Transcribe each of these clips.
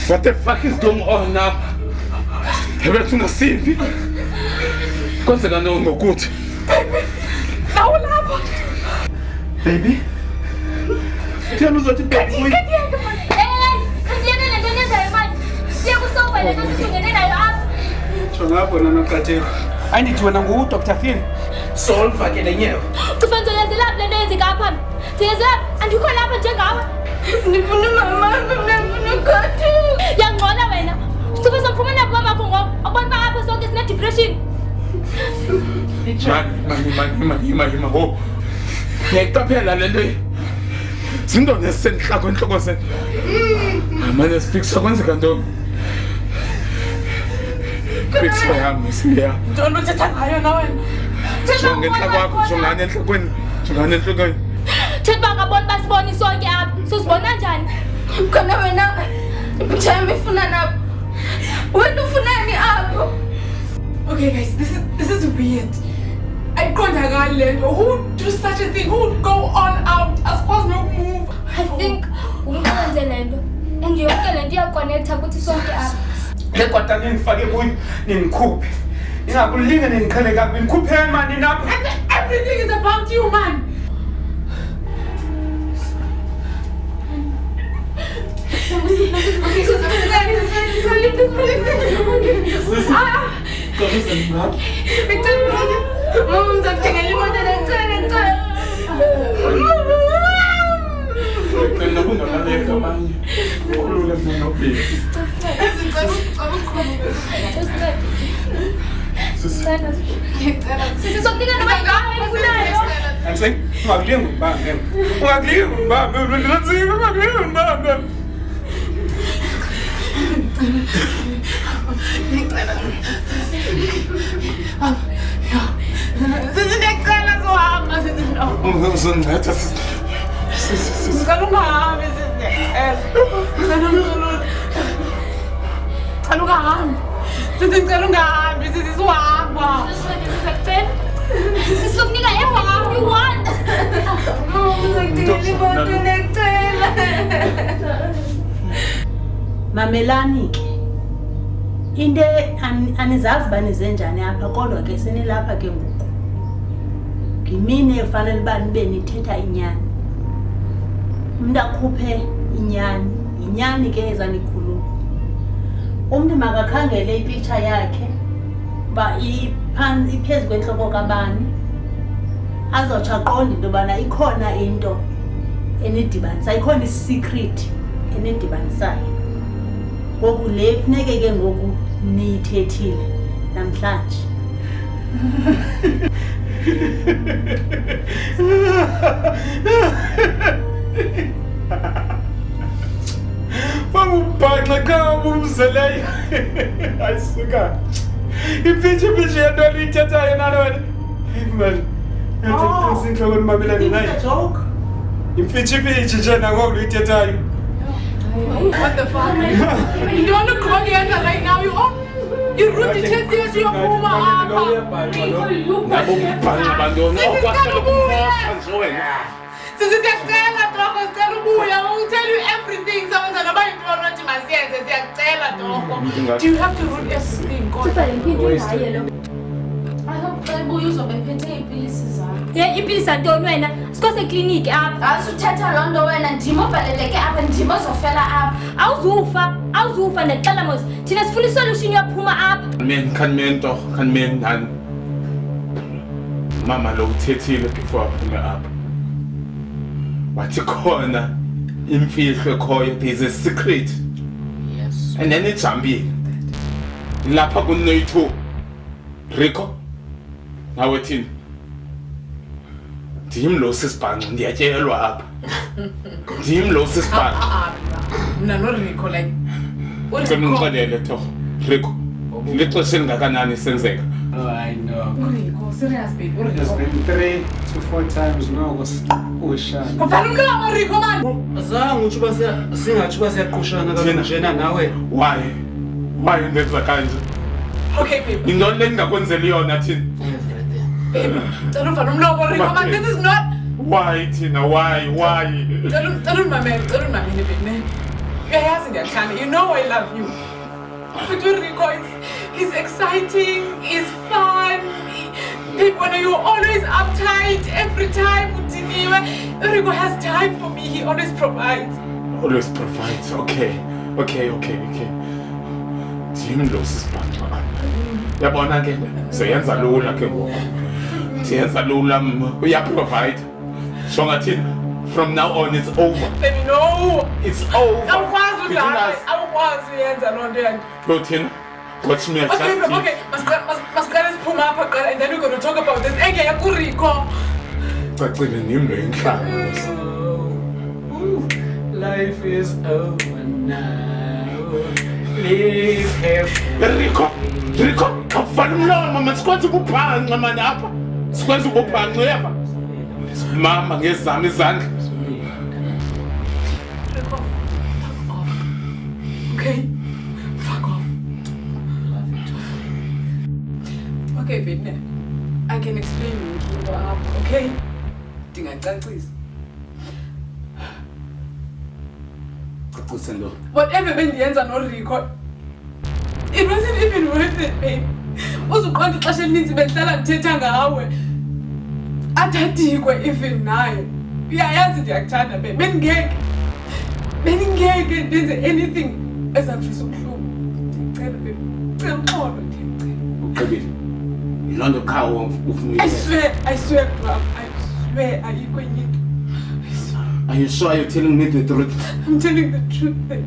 What the fuck is going on now? Hebethu nasimbi. Kwenzeka ngokuthi. Nawu lapha. Baby. Thena uzothi baby. Ngiyeke le nto nenzayo manje. Siyakusoba le nto sithungene nayo apha. Ngapho nana Qateko. Andithi wena nguDr Phil. Solve ke lenyewe. Kufanele yenzelapha le nto yenzeka apha. Siyenzelapha andikho lapha njengawe. Ndifuna mama, ndifuna ukati. Yangcola wena. Sithuba samfumana babakho ngoku. Abona ba apha sonke sine depression. Mama, ho. Ngiyayiqaphela le nto. Zinto nesenhlako enhloko sen. Manje sifika kwenzeka ntoni? Picture yami siya. Ntoni uthetha ngayo na wena? Jonga enhloko yakho, jonga enhlokweni, jonga enhlokweni. Themba ngabona basibona sonke apha. Sozibona njani? Khona wena ipicture yami ifuna napha. Wena ufunani apho? Okay guys, this is weird. I can't who do such a thing? Who would go all out as far as no move? I think umkwenze lento. And yonke lento iyaconnecta ukuthi sonke apha. Lekwata ningifake kuyi ningikhuphe. Ingakulinga ningikhale kabi ngikhuphe mani napha. Everything is about you, man. Mamelani ke into anizazi banize njani apha kodwa ke senilapha ke ngoku ngimini efanele uba nibe nithetha inyani umuntu akhuphe inyani ke ezanikhuluma umuntu makakhangele ipicture yakhe ba iphezulu kwenhloko kabani azotsha aqonde into bana ikhona into enidibanisa ikhona isecret enidibanisayo ngoku le funeke ke ngoku niyithethile namhlanje. Wangubhanqa kabi umzeleyo. Ayisuka. Iphithi yento ithethayo nalo wena. Hey man. Yathi inhloko nimamelane naye. Joke. Imfithi nje nangoku ithethayo. What the fuck? You don't want to call the answer right now. You rude the chest to your mama. This is a I will tell you everything. Someone's about to do you have to root this thing? I hope Bible uzobephethe iipilisi zakho. Iipilisi antoni wena? Sikose clinic apha. Asuthetha loo nto wena ndimo baleleke apha ndimo zofela apha. Awuzufa ndixela mos. Thina sifuna isolution yophuma apha. Kanmen nani. Mama lo uthethile before aphume apha. Wathi khona imfihlo ekhoyo there is a secret. Yes. And then ijambile. Lapha kunoyi2. Rico. Nawe thini? Ndim lo sisibhanqa ndiyatyelwa apha. Ndim lo sisibhanqa. Mna no Rico like. What is it? Ngixelele torho. Rico. Lixesha elingakanani senzeka? Oh, I know. Rico, serious babe. It's been 3 to 4 times now. Ushaya. Papa Rico man. Azange uthi base singathi basiyaqhushana kanjena nawe. Why ndenza kanje? Okay babe. Indoni engingakwenzela yona thini? Babe, don't Rico man. This is not Why, Tina? Why? Tell my man, you know I love you. But Rico, he's exciting, he's fun. When you're always uptight every time, Rico has time for me. He always provides. Always provides. Okay. Tim loses partner. Yabona ke seyenza lula ke ngoku. Siyenza lula uyaprovide. So ngathi from now on it's over. Baby, no. It's over. I was yenza lonto yanto. Protein. Watch me adjust. Okay. Mascara's pull up and then we're going to talk about this. Ege ya Rico. Cacile nimbe inhlamba. Life is over now. Live happy. Rico, kavala umlomo mama sikwazi ukuphanca manje apha. Sikwazi ukuphanca uyeva. Mama ngezami izandla. Rico, fuck off. Okay? Fuck off. Okay, baby. I can explain you up, okay? Please. Whatever Bendianza no Rico, it wasn't even worth it, babe. Also, can't ixesha elininzi bendihlala ndithetha ngawe. Athathikwe even naye. Uyayazi ndiyakuthanda, babe. Bendingeke ndenze anything ezakuvisa ubuhlungu. Ndicela, babe. Ndicela uxolo, ndiyacela. Ugqibile. Yilonto khawo ufuna I swear, bro. I swear, ayikho enye into. Are you sure you're telling me the truth? I'm telling the truth, babe.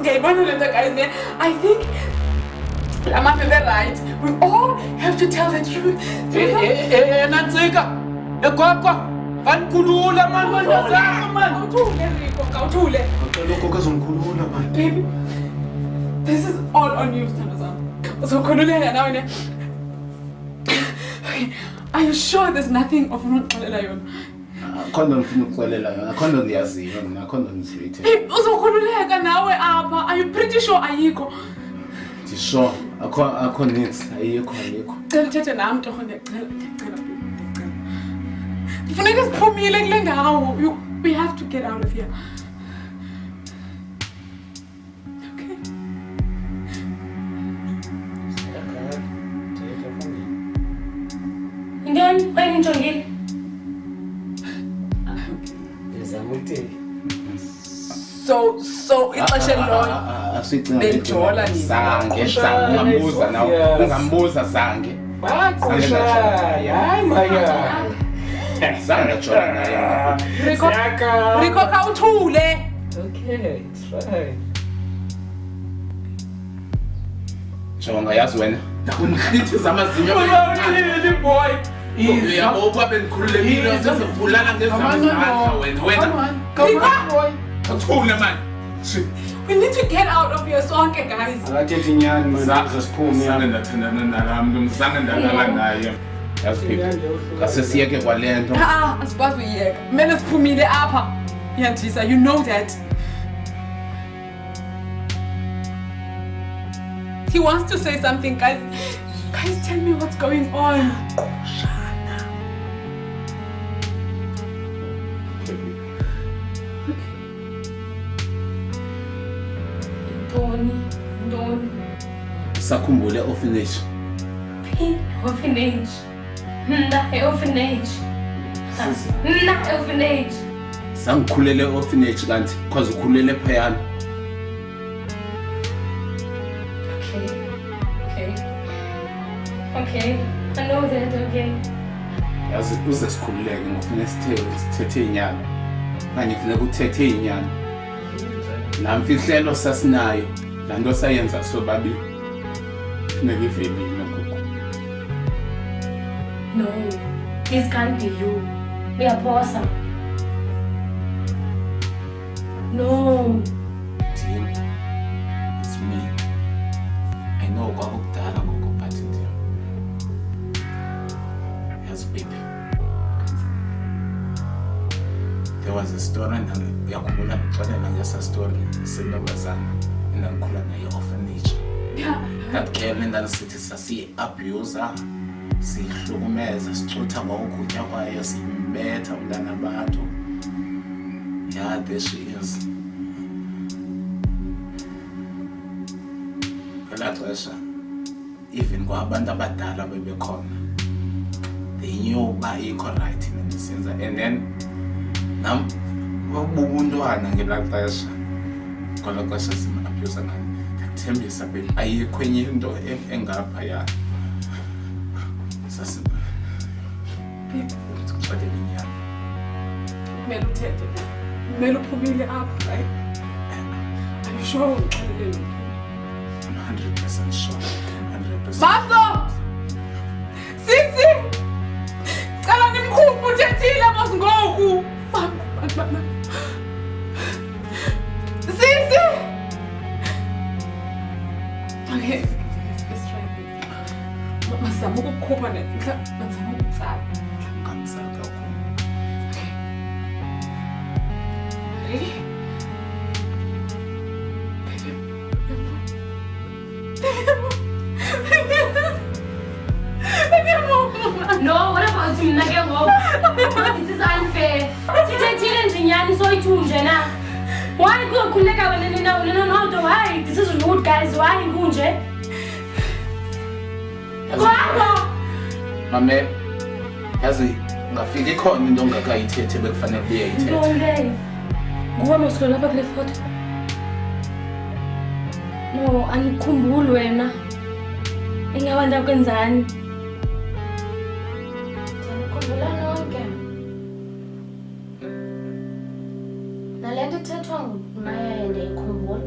Okay, one of the guys there, I think I'm not right. We all have to tell the truth. Nansika. Ekwakwa. Vankulula man. Kawuthule. Lokho kazomkhulula man. Baby, this is all on you, Thanazam. So khululeka nawe ne. Are you sure there's nothing of unxelela yona? Khona ngifuna ukuxelela yona. Khona ndiyaziyo mina, khona ngizithe. Uzokhululeka nawe apha. Are you pretty sure ayikho? Sure. Akho needs. Ayikho. Cela uthethe nami torho ndiyacela. Kufuneka siphumile kule ndawo. We have to get out of here. Okay. Ngani wena njongile? So ixesha lonke Asicinga benjola nini? sange ungambuza nawe. Ungambuza sange. Hayi maya. Sange jola naye. Rico kawuthule. Okay, it's fine. Jonga yazi wena. Nakundithi zamazinyo. Uyawuthini boy? Uyabo kwabe ngikhululekile sesivulana ngezamazandla wena. Kathule man. We need to get out of here sonke guys. Akathethi inyani man. Zasiphume. Sange ndathandana nalami, sange ndalala naye. Yazi phela. Kasesiyeke kwalento. Asikwazi uyiyeka. Kumele siphumile apha. Yandisa, you know that. He wants to say something, guys. Guys, tell me what's going on. Don't. Sakhumbule orphanage. Orphanage. Orphanage. Sangikhulele orphanage kanti because ukhulele phayana. Okay. I know that, okay. Yazi uze sikhululeke ngofuna sithethe inyani. Manje ngifuna ukuthethe inyani. Namfihlelo sasinayo. Lanto sayenza sobabili. Funeka ivelile ngoku. No. This can't be you. We are Posa. No. Tim, it's me. I know kwakudala ngoku but Tim. Yes, baby. There was There's a story yakhumbula ngixolela ngesa story sentombazana endangikhula naye orphanage. That girl endandisithi sasiyi-abuser, siyihlukumeza, sixutha ngokutya kwayo, simbetha umntana abantu. Yeah, there she is. Ngelaa xesha, even kwabantu abadala bebekhona, they knew uba ikho right nendisenza. And then nam wabubuntwana ngelaa xesha, kwelaa xesha sim-abuser ngani. Ndiyakthembisa babe, ayikho enye into engaphaya. Ndikuxelela inyani. Kumele uthethe. Kumele uphumile apha, right? Are you sure uxelele lo? I'm 100% sure. 100%. Mazo! Sisi! Cala nimkhuphe uthethile mos ngoku. Sisi! Okay, let's try it. Mazama ukukhupha nezindla, mazama ukutsala. Kansel kakhulu. Ready? No, what about him? This is unfair. Sithethile nje nyani soyithunje na. Why kuyokhuleka wena nina why? This is rude, guys. Why kunje? Kwabo. Mame, yazi ngafika ikhona into ongakayithethe bekufanele uyayithetha. Ntombi. Nguwe mosolo lapha kule photo. No, anikhumbuli wena. Ingawanda kwenzani? Ndikhumbula nonke. Nalento ithethwa nguMaya ndiyikhumbula.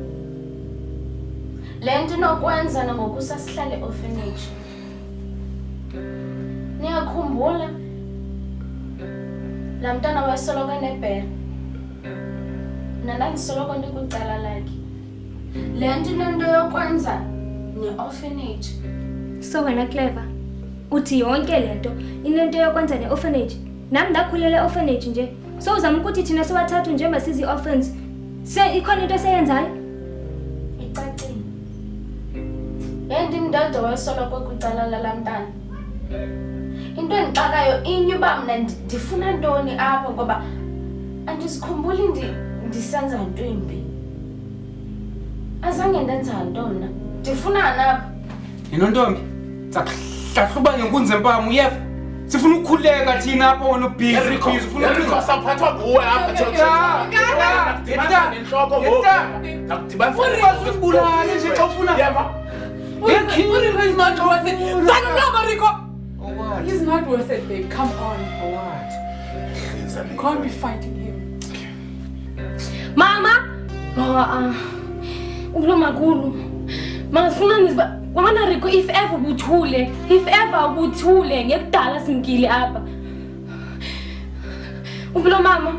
Le nto inokwenza nangoku sasihlale orphanage. Niyakhumbula? La mntana wayesoloko enebhere. Nandandisoloko ndikwicala lakhe. Le nto inento yokwenza ne-orphanage. So wena Clever, uthi yonke le nto inento yokwenza ne-orphanage. Nami ndakhulela orphanage nje. So uzama ukuthi thina siwathathu nje masizi orphans. Ikhona into eseyenzayo? Icacile. Ndimdodwa wayesoloko kwicala lala mntana. Into endixakayo inye uba mna ndifuna ntoni apha ngoba andisikhumbuli ndisenza nto imbi. Azange ndenza nto mna. Ndifunani apha? Yena ntombi, sahlahluba ngenkunzi empama uyeva. Sifuna ukukhuleka thina apha wona ubhizi. Eriko saphathwa nguwe apha Usibulale nje xa ufuna. Rico is not worth it. Rico! He's not worth it, babe. Come on. What? You can't be fighting him. Mama! Ulomakulu. Masifuna nizba. Wabona Rico, if ever ubuthule ngekudala simkile apha. Ubulo mama.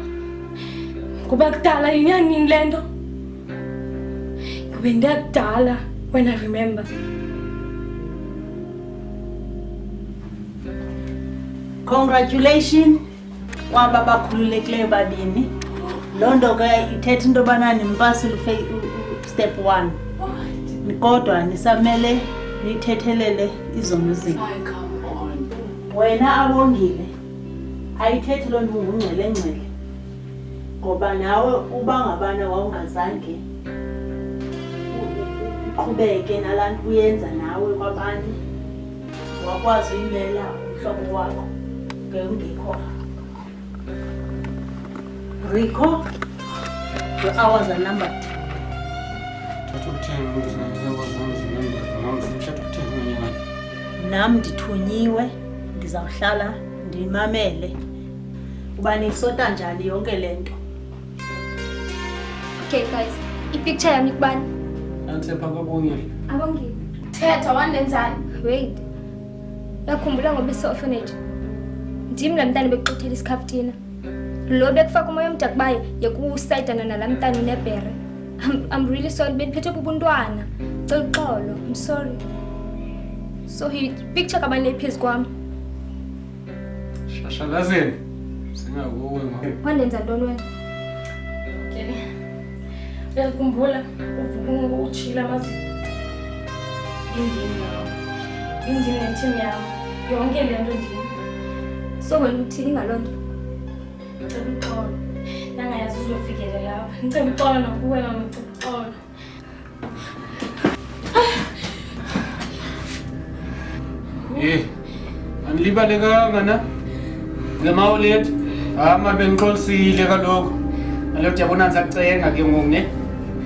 Kuba kudala inyani lento. Kube ndakudala when I remember. Congratulations kwaba bakhululekileyo babini. Londo ke ithetha into bana nimpasile step 1. Kodwa nisamele nithethelele izono zenu. Come on. Wena awongile. Ayithethi lo nto ungungcele. Ngoba nawe uba ngabana wawungazange uqhubeke nalantu uyenza nawe kwabanye. Wakwazi uyimela umhlobo wakho ngekho. Rico, your hours are numbered. Nam ndithunyiwe ndizawuhlala ndimamele uba nisota njani yonke lento. Okay guys, ipicture yami kubani? Antsepha kwabongile. Abongile. Thetha wandenzani? Wait. Yakhumbula ngoba ese-orphanage. Ndim la mntana bekuxuthela isikhafuthina. Lo bekufaka umoya omdakubaye yekusayidana nala mntana unebhere. I'm really sorry, bendiphethe bubuntwana. Cela uxolo, I'm sorry. So he picture kabani phezu kwami. Shashalazeni. Singakuwe ngoba. Wandenza ntoni wena? Uyakhumbula uvuka uchila amazi. Indini nethim yam. Yonke le nto ndini. So wena uthini ngaloo nto? Ngicela uxolo. Nangayazi uzofikele lapha. Ngicela uxolo nakuwe mama, ngicela uxolo. Anilibalekanga na ngemawulethu ama bengixolisile kaloku nalo yabona ndizacenga ke ngoku ne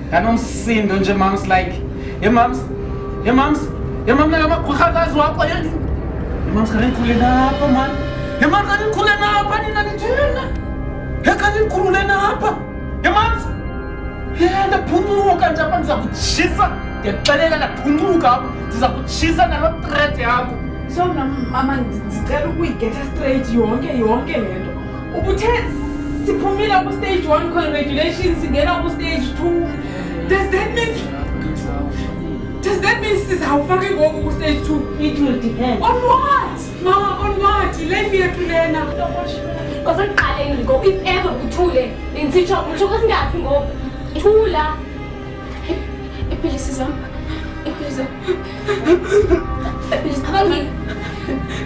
nganomsindo nje mams like mams nakamagqwirhakazi wakho mams kanikhule napha man mams kanikhule napha nina nithina kanikhulule napha mams ndaphuncuka nje apha ndiza kutshisa ndiyakuxelela ndaphuncuka apha ndiza kutshisa naloo threat yakho. So mama ndicela ukuyigeta straight yonke le nto. Ubuthe siphumile ku-stage 1 congratulations singena ku-stage 2. Does that mean sizawufake ngoku ku-stage 2? It will depend. On what? Mama, on what? Life yethu lena. Kwasekuqaleni ngoku if ever uthule bendisitsho utsho kwesingaphi ngoku thula. Iipilisi zam. Abangile.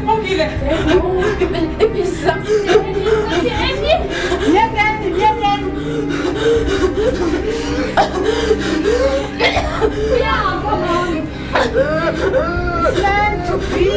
Bongile. Iipilisi zam. Yekeni. Uyapha mama. It's meant to be.